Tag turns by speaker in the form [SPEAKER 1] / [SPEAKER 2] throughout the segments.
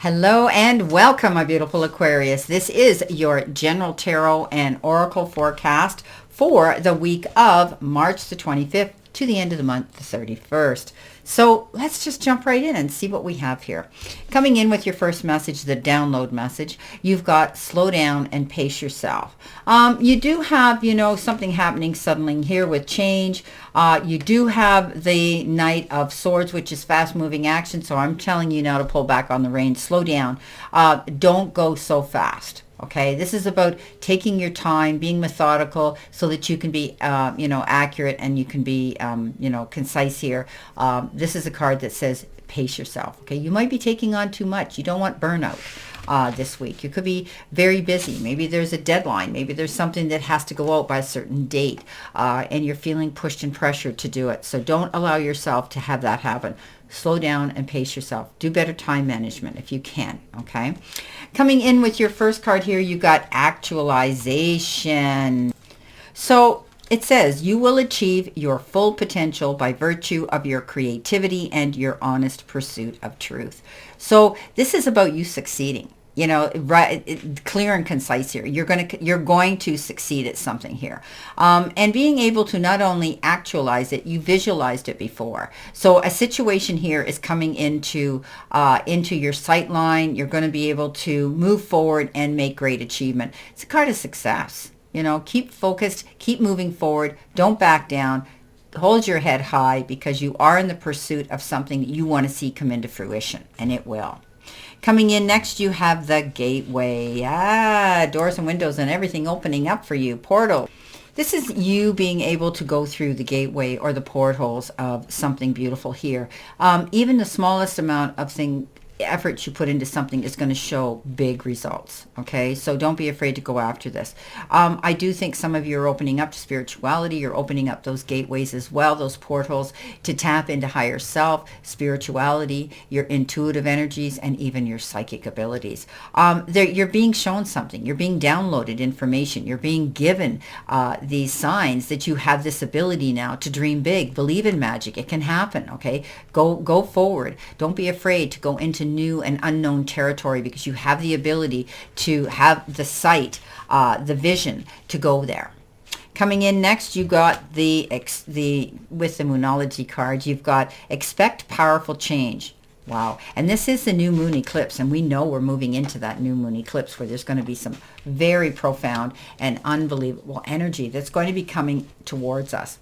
[SPEAKER 1] Hello and welcome, my beautiful Aquarius. This is your general tarot and oracle forecast for the week of March the 25th to the end of the month, the 31st. So let's just jump right in and see what we have here. Coming in with your first message, the download message, you've got slow down and pace yourself. You do have, something happening suddenly here with change. You do have the Knight of Swords, which is fast moving action. So I'm telling you now to pull back on the reins, slow down. Don't go so fast. Okay, this is about taking your time, being methodical so that you can be, accurate and you can be, concise here. This is a card that says pace yourself. Okay, you might be taking on too much. You don't want burnout this week. You could be very busy. Maybe there's a deadline. Maybe there's something that has to go out by a certain date and you're feeling pushed and pressured to do it. So don't allow yourself to have that happen. Slow down and pace yourself. Do better time management if you can, okay? Coming in with your first card here, you got actualization. So it says you will achieve your full potential by virtue of your creativity and your honest pursuit of truth. So this is about you succeeding. Right, clear and concise here. You're going to succeed at something here, and being able to not only actualize it, you visualized it before. So a situation here is coming into your sight line. You're going to be able to move forward and make great achievement. It's a card of success. Keep focused, keep moving forward. Don't back down. Hold your head high because you are in the pursuit of something that you want to see come into fruition, and it will. Coming in next, you have the gateway. Doors and windows and everything opening up for you. Portal. This is you being able to go through the gateway or the portholes of something beautiful here. Even the smallest amount of effort you put into something is going to show big results. Okay, so don't be afraid to go after this. I do think some of you are opening up to spirituality. You're opening up those gateways as well, those portals to tap into higher self, spirituality, your intuitive energies, and even your psychic abilities. You're being shown something. You're being downloaded information. You're being given these signs that you have this ability now to dream big, believe in magic. It can happen. Okay, go forward. Don't be afraid to go into new and unknown territory because you have the ability to have the sight, the vision to go there. Coming in next, you got with the Moonology card, you've got expect powerful change. Wow. And this is the new moon eclipse, and we know we're moving into that new moon eclipse where there's going to be some very profound and unbelievable energy that's going to be coming towards us,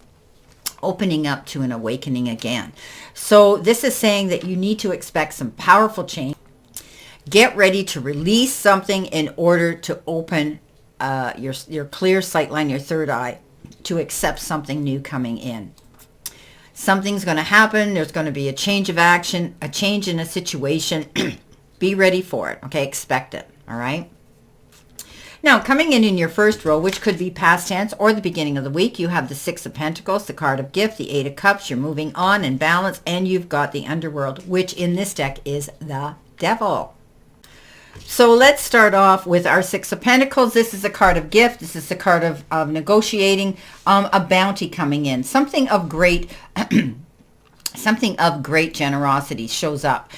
[SPEAKER 1] opening up to an awakening again. So this is saying that you need to expect some powerful change. Get ready to release something in order to open your clear sight line, your third eye, to accept something new coming in. Something's going to happen. There's going to be a change of action, a change in a situation. Be ready for it. Okay, expect it. All right. Now, coming in your first row, which could be past tense or the beginning of the week, you have the Six of Pentacles, the card of gift, the Eight of Cups. You're moving on in balance, and you've got the Underworld, which in this deck is the Devil. So let's start off with our Six of Pentacles. This is a card of gift. This is the card of negotiating, a bounty coming in, something of great generosity shows up.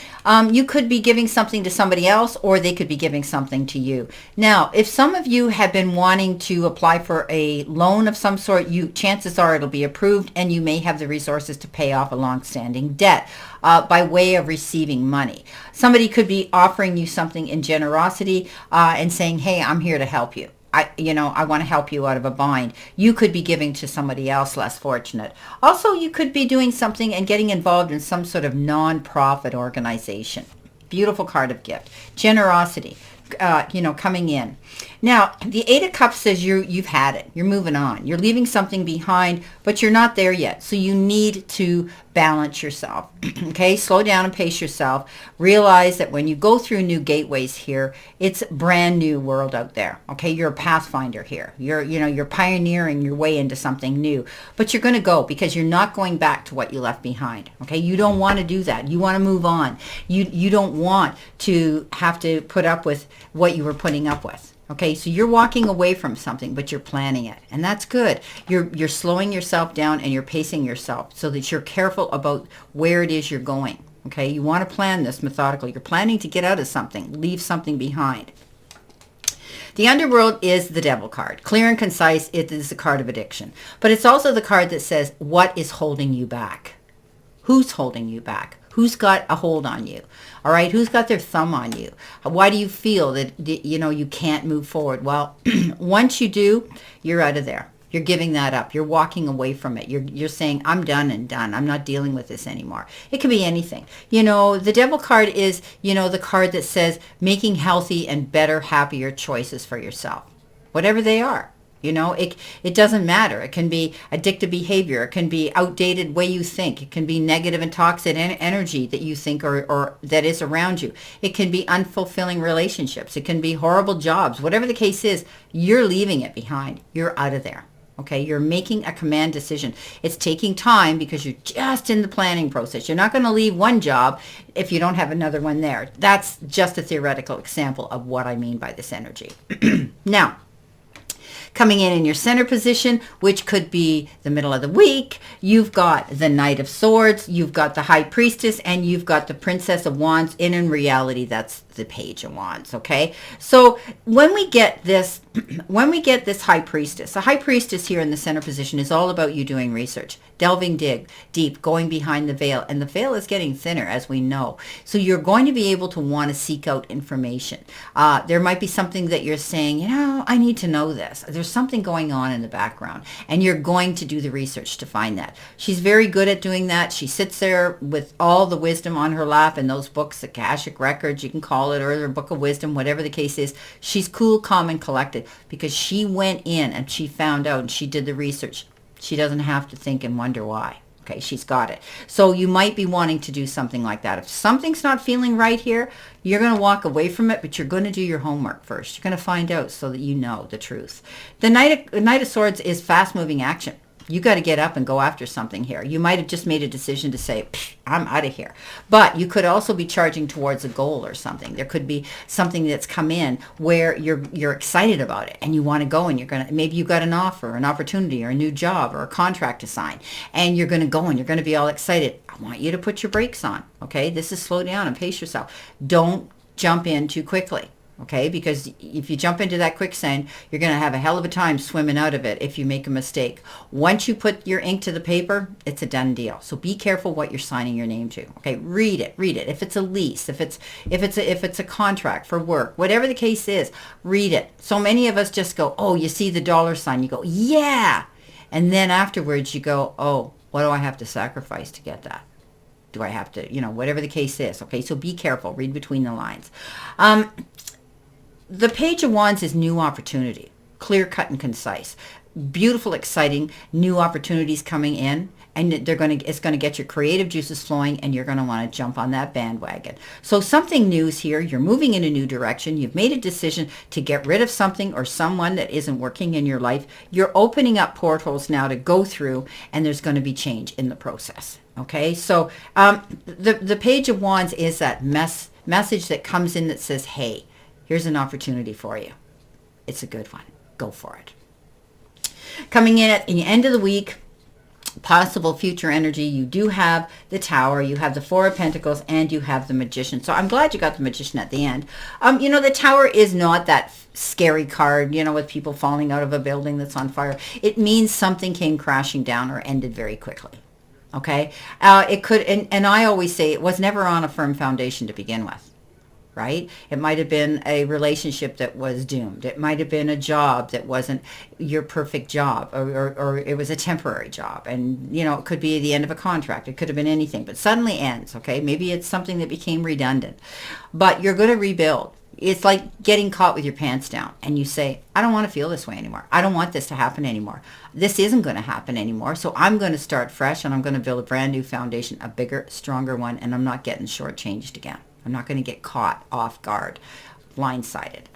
[SPEAKER 1] You could be giving something to somebody else, or they could be giving something to you. Now, if some of you have been wanting to apply for a loan of some sort, chances are it'll be approved, and you may have the resources to pay off a long-standing debt by way of receiving money. Somebody could be offering you something in generosity and saying, hey, I'm here to help you. I want to help you out of a bind. You could be giving to somebody else less fortunate. Also, you could be doing something and getting involved in some sort of non-profit organization. Beautiful card of gift. Generosity, coming in. Now, the Eight of Cups says you've had it. You're moving on. You're leaving something behind, but you're not there yet. So you need to balance yourself. Okay, slow down and pace yourself. Realize that when you go through new gateways here, it's a brand new world out there. Okay, you're a pathfinder here. You're pioneering your way into something new, but you're going to go because you're not going back to what you left behind. Okay, you don't want to do that. You want to move on. You don't want to have to put up with what you were putting up with. Okay, so you're walking away from something, but you're planning it, and that's good. You're slowing yourself down and you're pacing yourself so that you're careful about where it is you're going. Okay, you want to plan this methodically. You're planning to get out of something, leave something behind. The underworld is the devil card. Clear and concise, it is the card of addiction. But it's also the card that says, what is holding you back? Who's holding you back? Who's got a hold on you? All right, who's got their thumb on you? Why do you feel that, you can't move forward? Well, once you do, you're out of there. You're giving that up. You're walking away from it. You're saying, I'm done and done. I'm not dealing with this anymore. It could be anything. The devil card is, the card that says making healthy and better, happier choices for yourself. Whatever they are. It doesn't matter. It can be addictive behavior. It can be outdated way you think. It can be negative and toxic energy that you think or that is around you. It can be unfulfilling relationships. It can be horrible jobs. Whatever the case is, you're leaving it behind. You're out of there. Okay, you're making a command decision. It's taking time because you're just in the planning process. You're not going to leave one job if you don't have another one there. That's just a theoretical example of what I mean by this energy. Now, coming in your center position, which could be the middle of the week, you've got the Knight of Swords, you've got the High Priestess, and you've got the Princess of Wands. And in reality, that's the Page of Wands, okay? So when we get this High Priestess, the High Priestess here in the center position is all about you doing research, delving deep, going behind the veil. And the veil is getting thinner, as we know. So you're going to be able to want to seek out information. There might be something that you're saying, I need to know this. There's something going on in the background. And you're going to do the research to find that. She's very good at doing that. She sits there with all the wisdom on her lap and those books, the Akashic Records, you can call it, or the Book of Wisdom, whatever the case is. She's cool, calm, and collected because she went in and she found out and she did the research. She doesn't have to think and wonder why. Okay, she's got it. So you might be wanting to do something like that. If something's not feeling right here, you're going to walk away from it, but you're going to do your homework first. You're going to find out so that you know the truth. The Knight of Swords is fast-moving action. You got to get up and go after something here. You might have just made a decision to say, I'm out of here. But you could also be charging towards a goal or something. There could be something that's come in where you're excited about it and you want to go and maybe you got an offer, an opportunity, or a new job or a contract to sign. And you're going to go and you're going to be all excited. I want you to put your brakes on. Okay, this is slow down and pace yourself. Don't jump in too quickly. Okay, because if you jump into that quicksand, you're going to have a hell of a time swimming out of it if you make a mistake. Once you put your ink to the paper, it's a done deal. So be careful what you're signing your name to. Okay, read it. If it's a lease, if it's a contract for work, whatever the case is, read it. So many of us just go, oh, you see the dollar sign, you go, yeah, and then afterwards you go, oh, what do I have to sacrifice to get that? Do I have to, whatever the case is. Okay, so be careful. Read between the lines. The Page of Wands is new opportunity, clear, cut, and concise. Beautiful, exciting, new opportunities coming in, and it's going to get your creative juices flowing, and you're going to want to jump on that bandwagon. So something new is here. You're moving in a new direction. You've made a decision to get rid of something or someone that isn't working in your life. You're opening up portals now to go through, and there's going to be change in the process. Okay, so the Page of Wands is that message that comes in that says, hey, here's an opportunity for you. It's a good one. Go for it. Coming in at the end of the week, possible future energy, you do have the Tower, you have the Four of Pentacles, and you have the Magician. So I'm glad you got the Magician at the end. The Tower is not that scary card, with people falling out of a building that's on fire. It means something came crashing down or ended very quickly. Okay? It could, and I always say it was never on a firm foundation to begin with. Right? It might have been a relationship that was doomed. It might have been a job that wasn't your perfect job, or it was a temporary job. And, it could be the end of a contract. It could have been anything, but suddenly ends, okay? Maybe it's something that became redundant. But you're going to rebuild. It's like getting caught with your pants down and you say, I don't want to feel this way anymore. I don't want this to happen anymore. This isn't going to happen anymore. So I'm going to start fresh and I'm going to build a brand new foundation, a bigger, stronger one, and I'm not getting shortchanged again. I'm not going to get caught off guard, blindsided.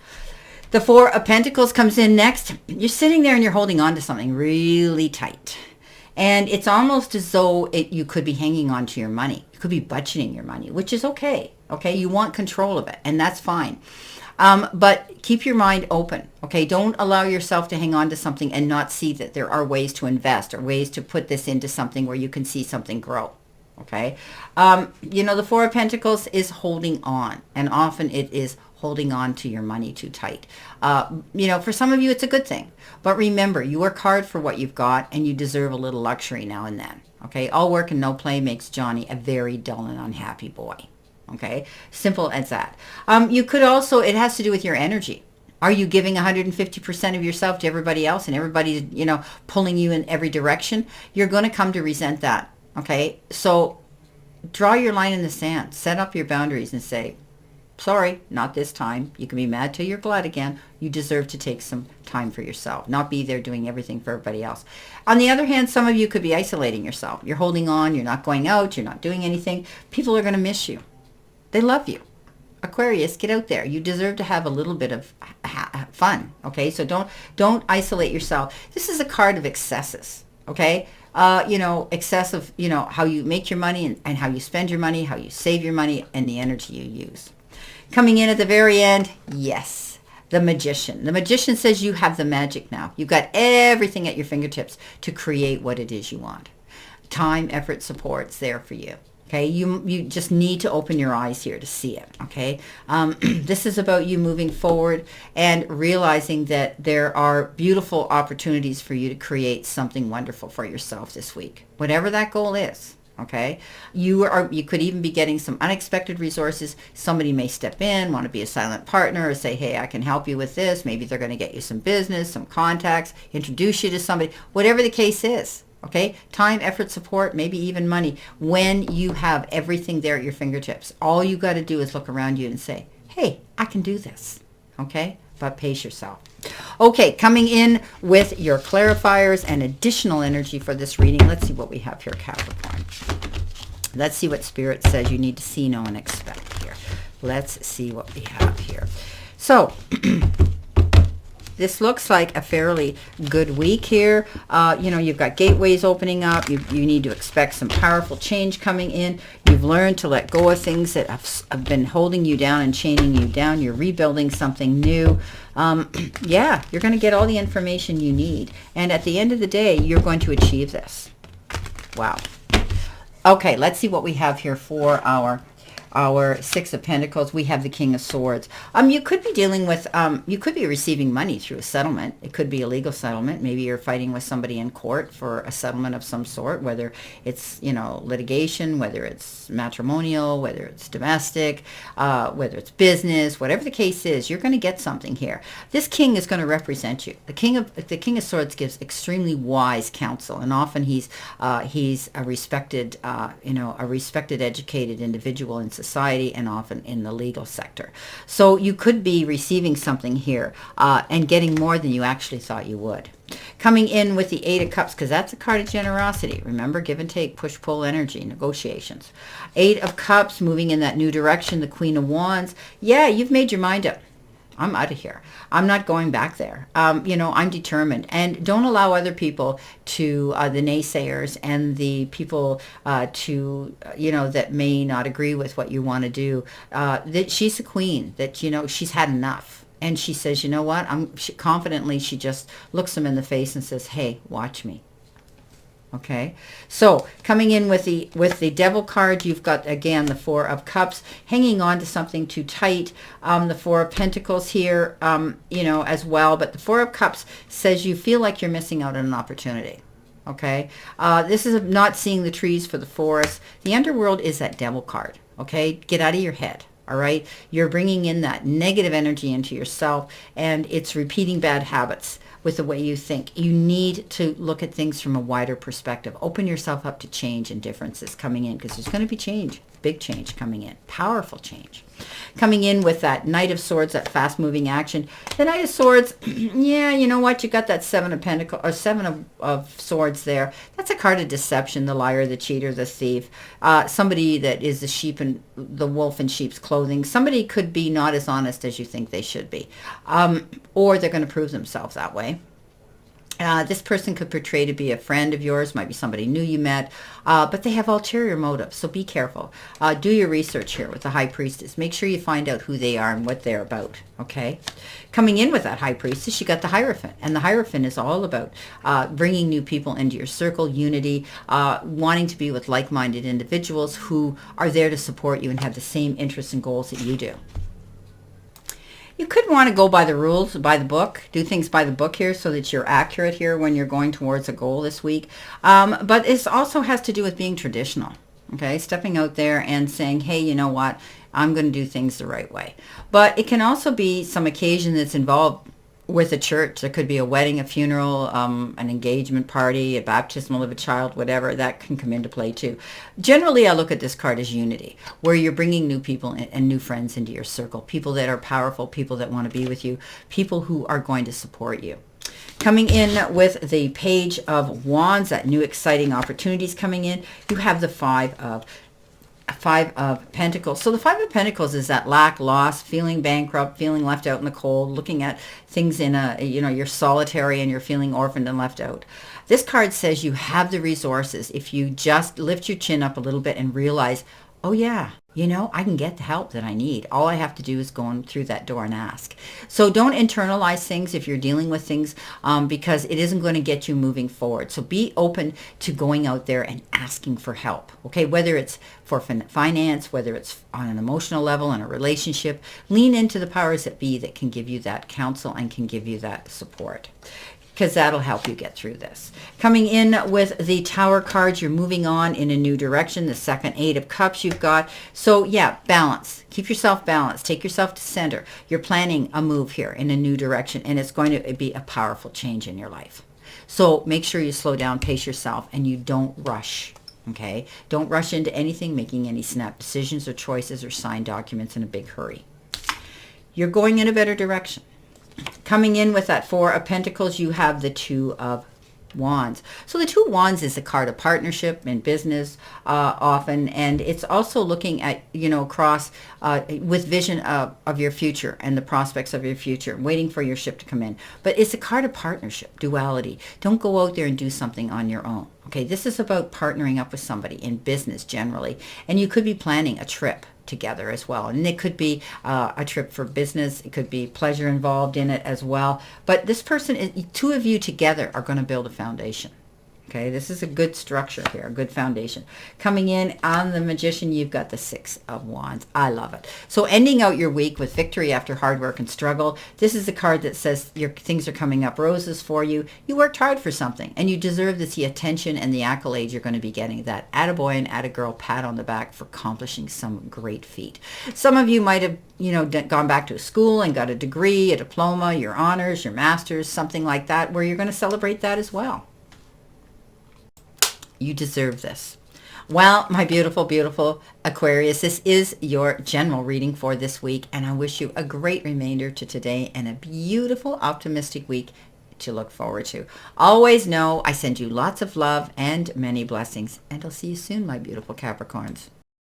[SPEAKER 1] The Four of Pentacles comes in next. You're sitting there and you're holding on to something really tight. And it's almost as though you could be hanging on to your money. You could be budgeting your money, which is okay. Okay, you want control of it, and that's fine. But keep your mind open. Okay, don't allow yourself to hang on to something and not see that there are ways to invest or ways to put this into something where you can see something grow. Okay. The Four of Pentacles is holding on, and often it is holding on to your money too tight. For some of you, it's a good thing. But remember, you work hard for what you've got, and you deserve a little luxury now and then. Okay. All work and no play makes Johnny a very dull and unhappy boy. Okay. Simple as that. You could also, it has to do with your energy. Are you giving 150% of yourself to everybody else, and everybody's, pulling you in every direction? You're going to come to resent that. Okay. So draw your line in the sand, set up your boundaries and say, sorry, not this time. You can be mad till you're glad again. You deserve to take some time for yourself, not be there doing everything for everybody else. On the other hand, some of you could be isolating yourself. You're holding on. You're not going out. You're not doing anything. People are going to miss you. They love you. Aquarius, get out there. You deserve to have a little bit of fun. Okay, so don't isolate yourself. This is a card of excesses. Okay, excessive. How you make your money and how you spend your money, how you save your money, and the energy you use. Coming in at the very end, yes, the Magician. The Magician says you have the magic now. You've got everything at your fingertips to create what it is you want. Time, effort, support's there for you. Okay, you just need to open your eyes here to see it. Okay, this is about you moving forward and realizing that there are beautiful opportunities for you to create something wonderful for yourself this week, whatever that goal is. Okay, you could even be getting some unexpected resources. Somebody may step in, want to be a silent partner, or say, hey, I can help you with this. Maybe they're going to get you some business, some contacts, introduce you to somebody, whatever the case is. Okay, time, effort, support, maybe even money. When you have everything there at your fingertips, all you got to do is look around you and say, hey, I can do this. Okay, but pace yourself. Okay, coming in with your clarifiers and additional energy for this reading. Let's see what we have here, Capricorn. Let's see what Spirit says you need to see, know, and expect here. Let's see what we have here. So, this looks like a fairly good week here. You've got gateways opening up. You need to expect some powerful change coming in. You've learned to let go of things that have been holding you down and chaining you down. You're rebuilding something new. You're going to get all the information you need. And at the end of the day, you're going to achieve this. Wow. Okay, let's see what we have here for our Six of Pentacles. We have the King of Swords. You could be dealing with, you could be receiving money through a settlement. It could be a legal settlement. Maybe you're fighting with somebody in court for a settlement of some sort, whether it's, litigation, whether it's matrimonial, whether it's domestic, whether it's business, whatever the case is, you're going to get something here. This king is going to represent you. The King of Swords gives extremely wise counsel, and often he's a respected, educated individual in society, and often in the legal sector. So you could be receiving something here and getting more than you actually thought you would. Coming in with the Eight of Cups, because that's a card of generosity. Remember, give and take, push-pull energy, negotiations. Eight of Cups, moving in that new direction. The Queen of Wands. Yeah, you've made your mind up. I'm out of here. I'm not going back there. I'm determined. And don't allow other people to, the naysayers and the people that may not agree with what you want to do, that she's a queen, that, she's had enough. And she says, you know what? Confidently, she just looks them in the face and says, hey, watch me. Okay, so coming in with the Devil card, you've got, again, the Four of Cups, hanging on to something too tight. The Four of Pentacles here, as well. But the Four of Cups says you feel like you're missing out on an opportunity. Okay, this is not seeing the trees for the forest. The underworld is that Devil card. Okay, get out of your head. All right, you're bringing in that negative energy into yourself, and it's repeating bad habits with the way you think. You need to look at things from a wider perspective. Open yourself up to change and differences coming in, because there's going to be change, big change coming in, powerful change. Coming in with that Knight of Swords, that fast-moving action. The Knight of Swords, yeah, you know what? You got that Seven of Pentacles, or Seven of Swords there. That's a card of deception, the liar, the cheater, the thief. Somebody that is the wolf in sheep's clothing. Somebody could be not as honest as you think they should be. Or they're going to prove themselves that way. This person could portray to be a friend of yours, might be somebody new you met, but they have ulterior motives, so be careful. Do your research here with the High Priestess. Make sure you find out who they are and what they're about, okay? Coming in with that High Priestess, you got the Hierophant, and the Hierophant is all about bringing new people into your circle, unity, wanting to be with like-minded individuals who are there to support you and have the same interests and goals that you do. You could want to go by the rules, by the book, do things by the book here so that you're accurate here when you're going towards a goal this week. But it also has to do with being traditional, okay? Stepping out there and saying, hey, you know what? I'm going to do things the right way. But it can also be some occasion that's involved with a church. There could be a wedding, a funeral, an engagement party, a baptismal of a child, whatever. That can come into play too. Generally, I look at this card as unity, where you're bringing new people and new friends into your circle, people that are powerful, people that want to be with you, people who are going to support you. Coming in with the Page of Wands, that new exciting opportunities coming in, you have the Five of Pentacles. So the Five of Pentacles is that lack, loss, feeling bankrupt, feeling left out in the cold, looking at things in a, you're solitary and you're feeling orphaned and left out. This card says you have the resources if you just lift your chin up a little bit and realize, oh yeah, I can get the help that I need. All I have to do is go in through that door and ask. So don't internalize things if you're dealing with things because it isn't going to get you moving forward. So be open to going out there and asking for help, okay? Whether it's for finance, whether it's on an emotional level, in a relationship, lean into the powers that be that can give you that counsel and can give you that support, because that'll help you get through this. Coming in with the Tower cards, you're moving on in a new direction. The second Eight of Cups you've got. So yeah, balance. Keep yourself balanced. Take yourself to center. You're planning a move here in a new direction, and it's going to be a powerful change in your life. So make sure you slow down, pace yourself, and you don't rush. Okay? Don't rush into anything, making any snap decisions or choices or sign documents in a big hurry. You're going in a better direction. Coming in with that Four of Pentacles, you have the Two of Wands. So the Two of Wands is a card of partnership in business often, and it's also looking at, across with vision of your future and the prospects of your future, waiting for your ship to come in. But it's a card of partnership, duality. Don't go out there and do something on your own. Okay, this is about partnering up with somebody in business generally, and you could be planning a trip together as well. And it could be a trip for business. It could be pleasure involved in it as well. But this person, two of you together are going to build a foundation. Okay, this is a good structure here, a good foundation. Coming in on the Magician, you've got the Six of Wands. I love it. So ending out your week with victory after hard work and struggle. This is a card that says your things are coming up roses for you. You worked hard for something, and you deserve the attention and the accolades you're going to be getting. That attaboy and attagirl pat on the back for accomplishing some great feat. Some of you might have gone back to school and got a degree, a diploma, your honors, your masters, something like that, where you're going to celebrate that as well. You deserve this. Well, my beautiful, beautiful Aquarius, this is your general reading for this week, and I wish you a great remainder to today and a beautiful, optimistic week to look forward to. Always know I send you lots of love and many blessings, and I'll see you soon, my beautiful Capricorns.